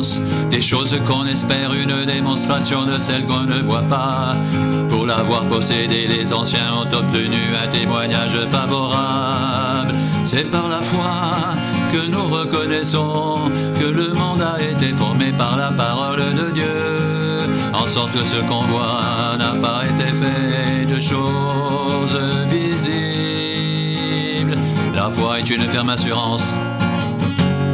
assurance, des choses qu'on espère, une démonstration de celles qu'on ne voit pas. Pour l'avoir possédé, les anciens ont obtenu un témoignage favorable. C'est par la foi que nous reconnaissons que le monde a été formé par la parole de Dieu, en sorte que ce qu'on voit n'a pas été fait de choses visibles. La foi est une ferme assurance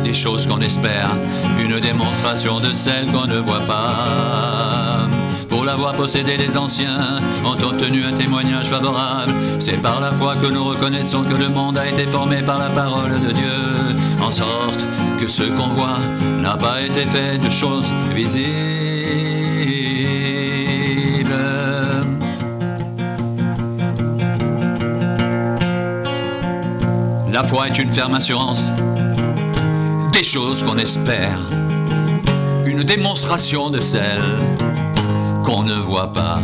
des choses qu'on espère, une démonstration de celles qu'on ne voit pas. Pour l'avoir possédé, les anciens ont obtenu un témoignage favorable. C'est par la foi que nous reconnaissons que le monde a été formé par la parole de Dieu, en sorte que ce qu'on voit n'a pas été fait de choses visibles. La foi est une ferme assurance des choses qu'on espère, une démonstration de celles qu'on ne voit pas.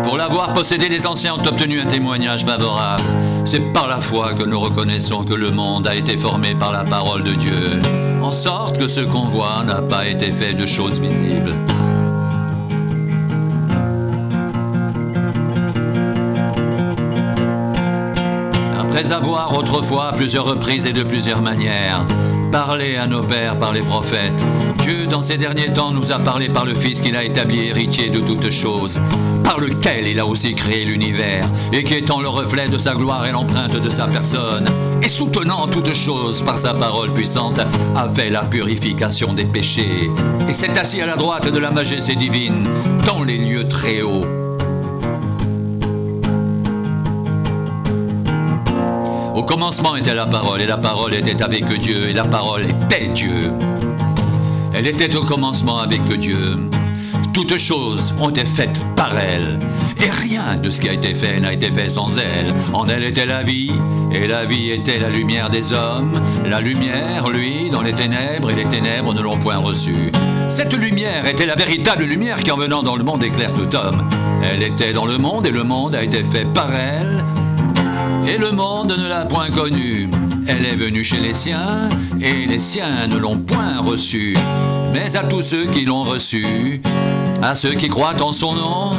Pour l'avoir possédé, les anciens ont obtenu un témoignage favorable. C'est par la foi que nous reconnaissons que le monde a été formé par la parole de Dieu, en sorte que ce qu'on voit n'a pas été fait de choses visibles. Après avoir autrefois, à plusieurs reprises et de plusieurs manières, parlé à nos pères par les prophètes, Dieu dans ces derniers temps nous a parlé par le Fils qu'il a établi héritier de toutes choses, par lequel il a aussi créé l'univers, et qui étant le reflet de sa gloire et l'empreinte de sa personne, et soutenant toutes choses par sa parole puissante, a fait la purification des péchés, et s'est assis à la droite de la majesté divine, dans les lieux très hauts. Au commencement était la parole, et la parole était avec Dieu, et la parole était Dieu. Elle était au commencement avec Dieu. Toutes choses ont été faites par elle, et rien de ce qui a été fait n'a été fait sans elle. En elle était la vie, et la vie était la lumière des hommes. La lumière, lui, dans les ténèbres, et les ténèbres ne l'ont point reçue. Cette lumière était la véritable lumière qui, en venant dans le monde, éclaire tout homme. Elle était dans le monde, et le monde a été fait par elle, et le monde ne l'a point connue. Elle est venue chez les siens, et les siens ne l'ont point reçue. Mais à tous ceux qui l'ont reçue, à ceux qui croient en son nom,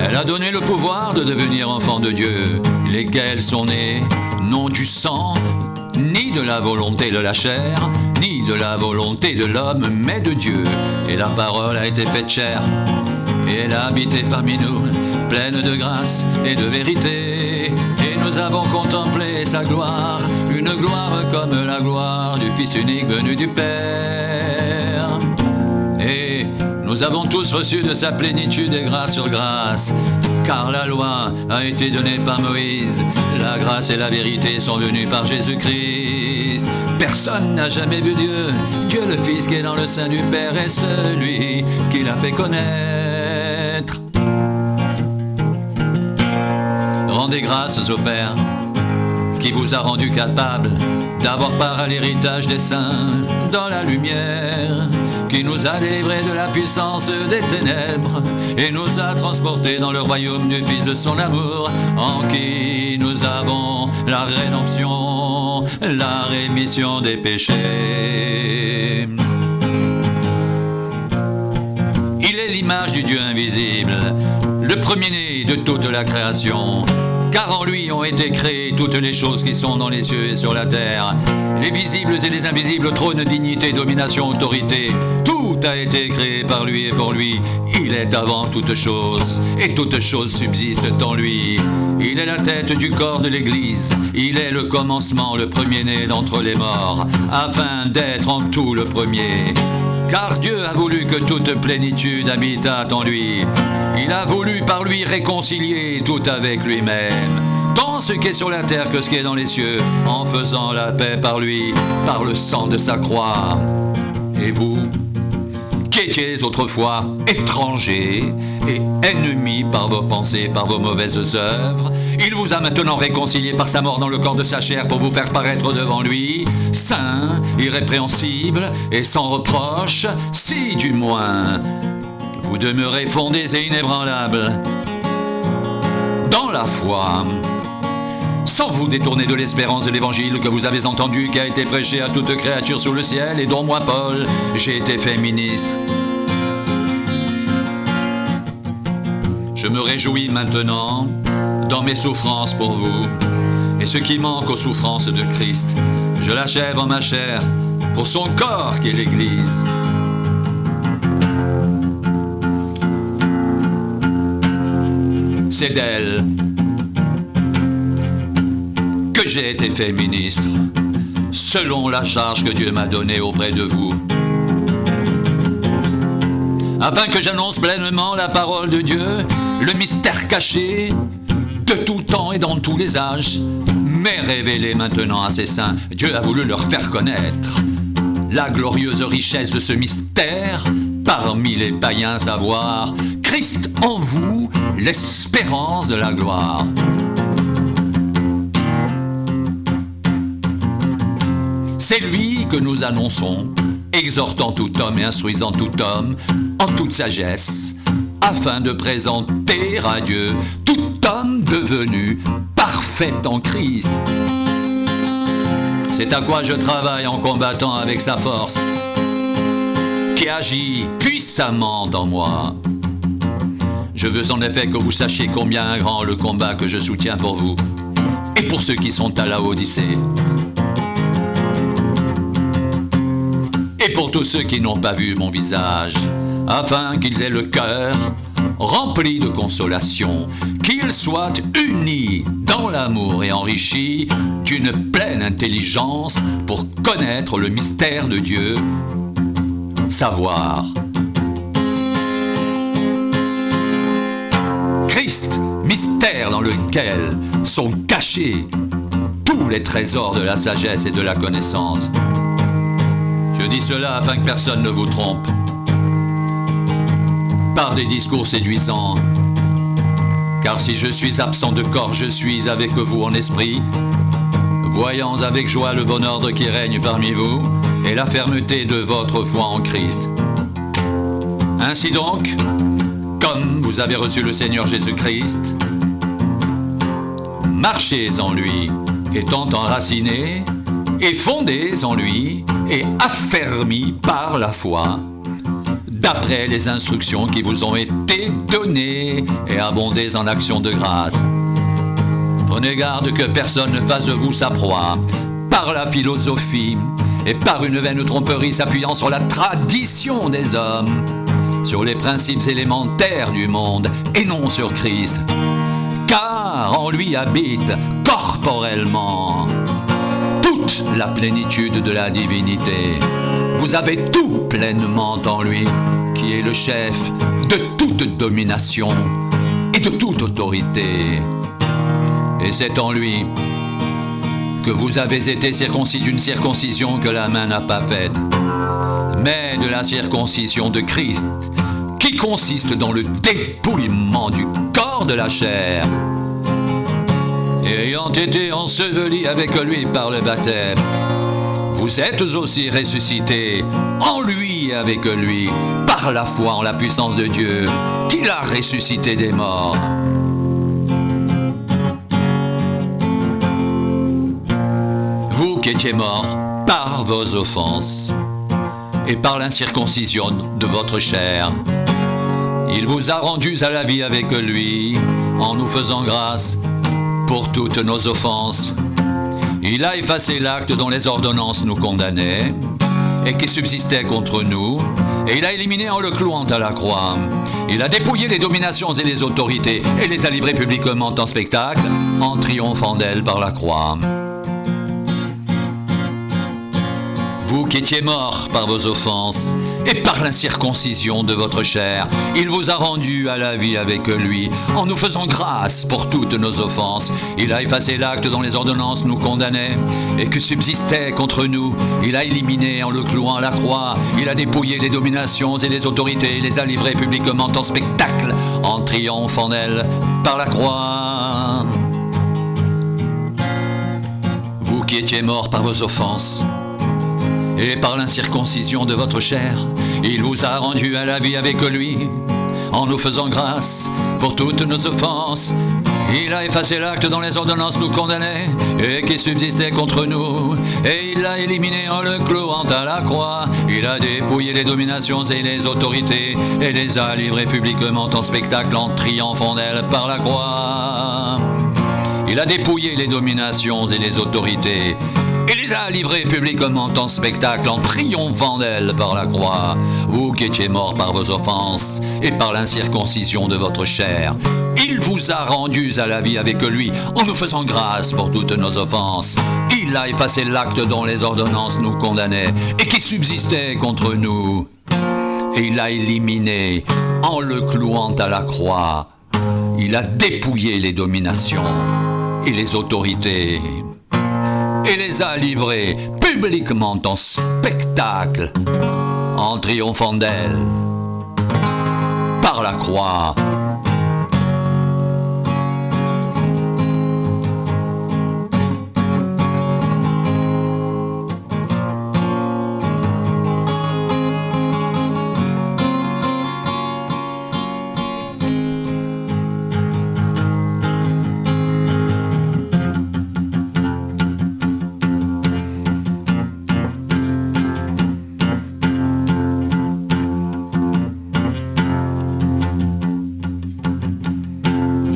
elle a donné le pouvoir de devenir enfants de Dieu, lesquels sont nés non du sang, ni de la volonté de la chair, ni de la volonté de l'homme, mais de Dieu. Et la parole a été faite chair, et elle a habité parmi nous, pleine de grâce et de vérité. Et nous avons contemplé sa gloire, une gloire comme la gloire du Fils unique venu du Père. Et nous avons tous reçu de sa plénitude et grâce sur grâce, car la loi a été donnée par Moïse, la grâce et la vérité sont venues par Jésus-Christ. Personne n'a jamais vu Dieu, Dieu le Fils qui est dans le sein du Père est celui qui l'a fait connaître. Rendez grâces au Père qui vous a rendu capable d'avoir part à l'héritage des saints dans la lumière, qui nous a délivrés de la puissance des ténèbres et nous a transportés dans le royaume du Fils de son amour, en qui nous avons la rédemption, la rémission des péchés. Il est l'image du Dieu invisible, le premier-né de toute la création, car en lui ont été créées toutes les choses qui sont dans les cieux et sur la terre, les visibles et les invisibles, trône, dignité, domination, autorité. Tout a été créé par lui et pour lui. Il est avant toutes choses, et toutes choses subsistent en lui. Il est la tête du corps de l'Église. Il est le commencement, le premier-né d'entre les morts, afin d'être en tout le premier. Car Dieu a voulu que toute plénitude habitât en lui. Il a voulu par lui réconcilier tout avec lui-même, tant ce qui est sur la terre que ce qui est dans les cieux, en faisant la paix par lui, par le sang de sa croix. Et vous, qui étiez autrefois étrangers et ennemis par vos pensées, par vos mauvaises œuvres, il vous a maintenant réconciliés par sa mort dans le corps de sa chair pour vous faire paraître devant lui, saint, irrépréhensible et sans reproche, si du moins vous demeurez fondés et inébranlables dans la foi, sans vous détourner de l'espérance de l'évangile que vous avez entendu, qui a été prêché à toute créature sous le ciel, et dont moi, Paul, j'ai été fait ministre. Je me réjouis maintenant dans mes souffrances pour vous, et ce qui manque aux souffrances de Christ, je l'achève en ma chair pour son corps qui est l'Église. C'est d'elle que j'ai été fait ministre, selon la charge que Dieu m'a donnée auprès de vous, afin que j'annonce pleinement la parole de Dieu, le mystère caché de tout temps et dans tous les âges, mais révélé maintenant à ses saints. Dieu a voulu leur faire connaître la glorieuse richesse de ce mystère parmi les païens, savoir Christ en vous, l'espérance de la gloire. C'est lui que nous annonçons, exhortant tout homme et instruisant tout homme en toute sagesse, afin de présenter à Dieu tout homme devenu parfait en Christ. C'est à quoi je travaille en combattant avec sa force, qui agit puissamment en moi. Je veux en effet que vous sachiez combien grand le combat que je soutiens pour vous, et pour ceux qui sont à la Odyssée, et pour tous ceux qui n'ont pas vu mon visage, afin qu'ils aient le cœur rempli de consolation, qu'ils soient unis dans l'amour et enrichis d'une pleine intelligence pour connaître le mystère de Dieu, savoir Christ, mystère dans lequel sont cachés tous les trésors de la sagesse et de la connaissance. Je dis cela afin que personne ne vous trompe par des discours séduisants. Car si je suis absent de corps, je suis avec vous en esprit, voyant avec joie le bon ordre qui règne parmi vous et la fermeté de votre foi en Christ. Ainsi donc, comme vous avez reçu le Seigneur Jésus-Christ, marchez en lui, étant enracinés et fondés en lui et affermis par la foi, d'après les instructions qui vous ont été données, et abondez en actions de grâce. Prenez garde que personne ne fasse de vous sa proie, par la philosophie et par une vaine tromperie s'appuyant sur la tradition des hommes, sur les principes élémentaires du monde, et non sur Christ. Car en lui habite corporellement toute la plénitude de la divinité. Vous avez tout pleinement en lui, qui est le chef de toute domination et de toute autorité. Et c'est en lui que vous avez été circoncis d'une circoncision que la main n'a pas faite, mais de la circoncision de Christ, qui consiste dans le dépouillement du corps de la chair, et ayant été ensevelis avec lui par le baptême, vous êtes aussi ressuscités en lui et avec lui, par la foi en la puissance de Dieu, qui l'a ressuscité des morts. Vous qui étiez morts par vos offenses et par l'incirconcision de votre chair, il vous a rendus à la vie avec lui, en nous faisant grâce pour toutes nos offenses. Il a effacé l'acte dont les ordonnances nous condamnaient et qui subsistait contre nous, et il a éliminé en le clouant à la croix. Il a dépouillé les dominations et les autorités et les a livrées publiquement en spectacle, en triomphant d'elles par la croix. Vous qui étiez morts par vos offenses et par l'incirconcision de votre chair, il vous a rendus à la vie avec lui, en nous faisant grâce pour toutes nos offenses. Il a effacé l'acte dont les ordonnances nous condamnaient et qui subsistait contre nous. Il a éliminé en le clouant à la croix. Il a dépouillé les dominations et les autorités et les a livrées publiquement en spectacle, en triomphant d'elles par la croix. Vous qui étiez morts par vos offenses et par l'incirconcision de votre chair, il vous a rendus à la vie avec lui, en nous faisant grâce pour toutes nos offenses. Il a effacé l'acte dont les ordonnances nous condamnaient et qui subsistait contre nous. Et il l'a éliminé en le clouant à la croix. Il a dépouillé les dominations et les autorités et les a livrés publiquement en spectacle en triomphant d'elles par la croix. Il a dépouillé les dominations et les autorités et les a livrés publiquement en spectacle en triomphant d'elles par la croix. Vous qui étiez morts par vos offenses et par l'incirconcision de votre chair, il vous a rendus à la vie avec lui en nous faisant grâce pour toutes nos offenses. Il a effacé l'acte dont les ordonnances nous condamnaient et qui subsistait contre nous. Et il l'a éliminé en le clouant à la croix. Il a dépouillé les dominations et les autorités et les a livrés publiquement en spectacle en triomphant d'elles par la croix.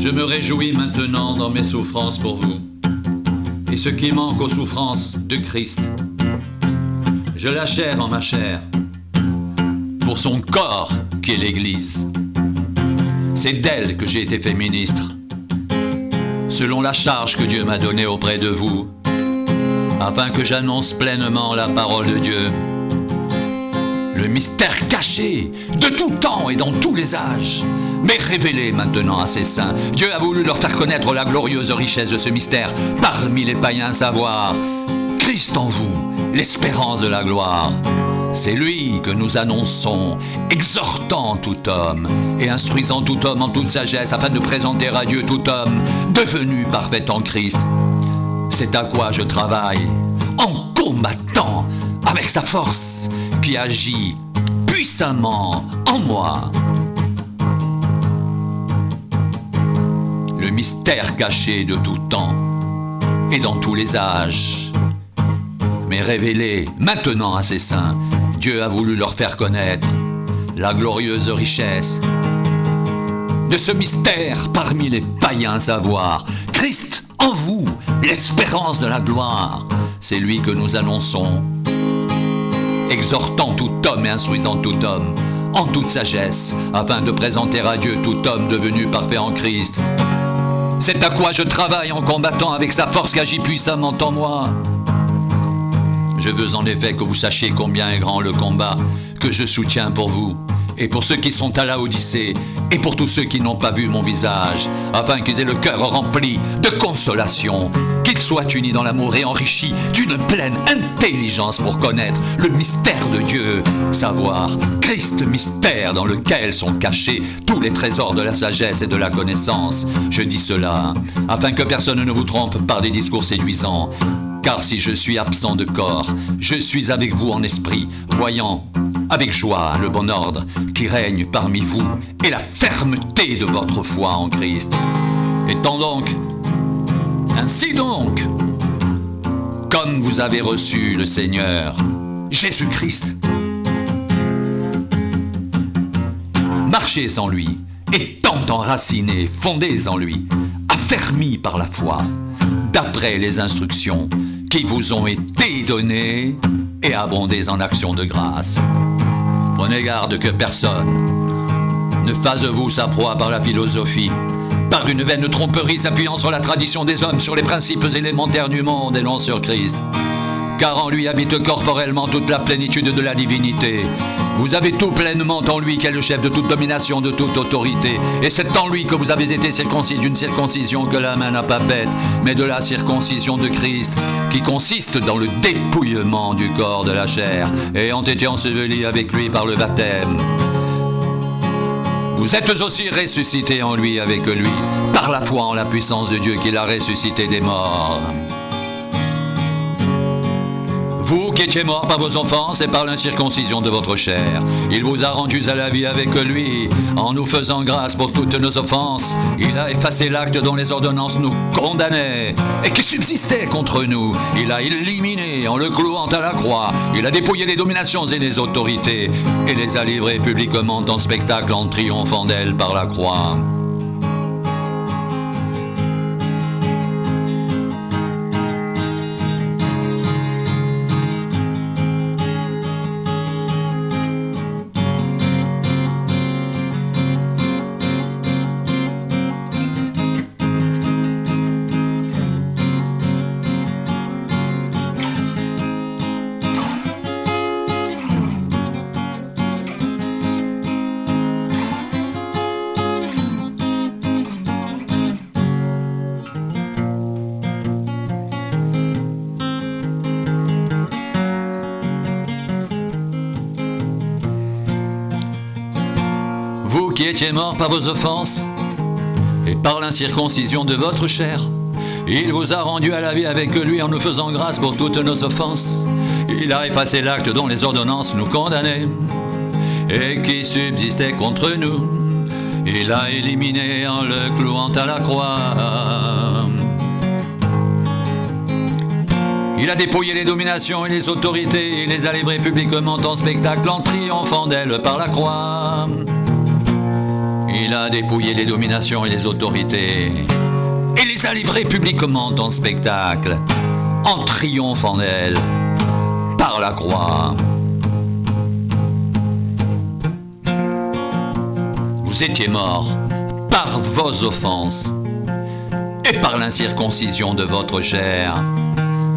Je me réjouis maintenant dans mes souffrances pour vous, et ce qui manque aux souffrances de Christ, je l'achève en ma chair, pour son corps qui est l'Église. C'est d'elle que j'ai été fait ministre, selon la charge que Dieu m'a donnée auprès de vous, afin que j'annonce pleinement la parole de Dieu, le mystère caché de tout temps et dans tous les âges, mais révélé maintenant à ses saints. Dieu a voulu leur faire connaître la glorieuse richesse de ce mystère parmi les païens, savoir Christ en vous, l'espérance de la gloire. C'est lui que nous annonçons, exhortant tout homme et instruisant tout homme en toute sagesse, afin de présenter à Dieu tout homme devenu parfait en Christ. C'est à quoi je travaille, en combattant avec sa force qui agit puissamment en moi. Le mystère caché de tout temps et dans tous les âges, mais révélé maintenant à ses saints. Dieu a voulu leur faire connaître la glorieuse richesse de ce mystère parmi les païens, savoir Christ en vous, l'espérance de la gloire. C'est lui que nous annonçons, exhortant tout homme et instruisant tout homme en toute sagesse, afin de présenter à Dieu tout homme devenu parfait en Christ. C'est à quoi je travaille en combattant avec sa force qui agit puissamment en moi. Je veux en effet que vous sachiez combien est grand le combat que je soutiens pour vous, et pour ceux qui sont à la Odyssée, et pour tous ceux qui n'ont pas vu mon visage, afin qu'ils aient le cœur rempli de consolation, qu'ils soient unis dans l'amour et enrichis d'une pleine intelligence pour connaître le mystère de Dieu, savoir Christ, mystère dans lequel sont cachés tous les trésors de la sagesse et de la connaissance. Je dis cela afin que personne ne vous trompe par des discours séduisants, car si je suis absent de corps, je suis avec vous en esprit, voyant avec joie le bon ordre qui règne parmi vous et la fermeté de votre foi en Christ. Étant donc, ainsi donc, comme vous avez reçu le Seigneur Jésus-Christ, marchez en lui, étant enracinés, fondés en lui, affermis par la foi, d'après les instructions qui vous ont été données, et abondez en actions de grâce. Prenez garde que personne ne fasse de vous sa proie par la philosophie, par une vaine tromperie s'appuyant sur la tradition des hommes, sur les principes élémentaires du monde et non sur Christ. Car en lui habite corporellement toute la plénitude de la divinité. Vous avez tout pleinement en lui qui est le chef de toute domination, de toute autorité. Et c'est en lui que vous avez été circoncis d'une circoncision que la main n'a pas faite, mais de la circoncision de Christ, qui consiste dans le dépouillement du corps de la chair, ayant été ensevelis avec lui par le baptême. Vous êtes aussi ressuscités en lui avec lui, par la foi en la puissance de Dieu qui l'a ressuscité des morts. Vous Vous qui étiez morts par vos offenses et par l'incirconcision de votre chair, il vous a rendus à la vie avec lui, en nous faisant grâce pour toutes nos offenses. Il a effacé l'acte dont les ordonnances nous condamnaient et qui subsistait contre nous. Il a éliminé en le clouant à la croix. Il a dépouillé les dominations et les autorités et les a livrées publiquement en spectacle en triomphant d'elles par la croix. Vous qui étiez morts par vos offenses et par l'incirconcision de votre chair, il vous a rendus à la vie avec lui en nous faisant grâce pour toutes nos offenses. Il a effacé l'acte dont les ordonnances nous condamnaient et qui subsistait contre nous. Il l'a éliminé en le clouant à la croix. Il a dépouillé les dominations et les autorités et les a livrées publiquement en spectacle en triomphant d'elles par la croix. Il a dépouillé les dominations et les autorités et les a livrées publiquement en spectacle en triomphant d'elles par la croix. Vous étiez morts par vos offenses et par l'incirconcision de votre chair.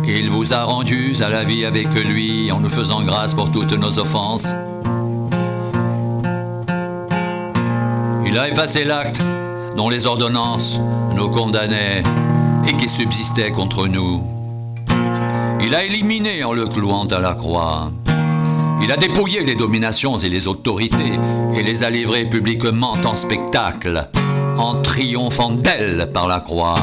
Il vous a rendus à la vie avec lui en nous faisant grâce pour toutes nos offenses. Il a effacé l'acte dont les ordonnances nous condamnaient et qui subsistait contre nous. Il a éliminé en le clouant à la croix. Il a dépouillé les dominations et les autorités et les a livrées publiquement en spectacle, en triomphant d'elles par la croix.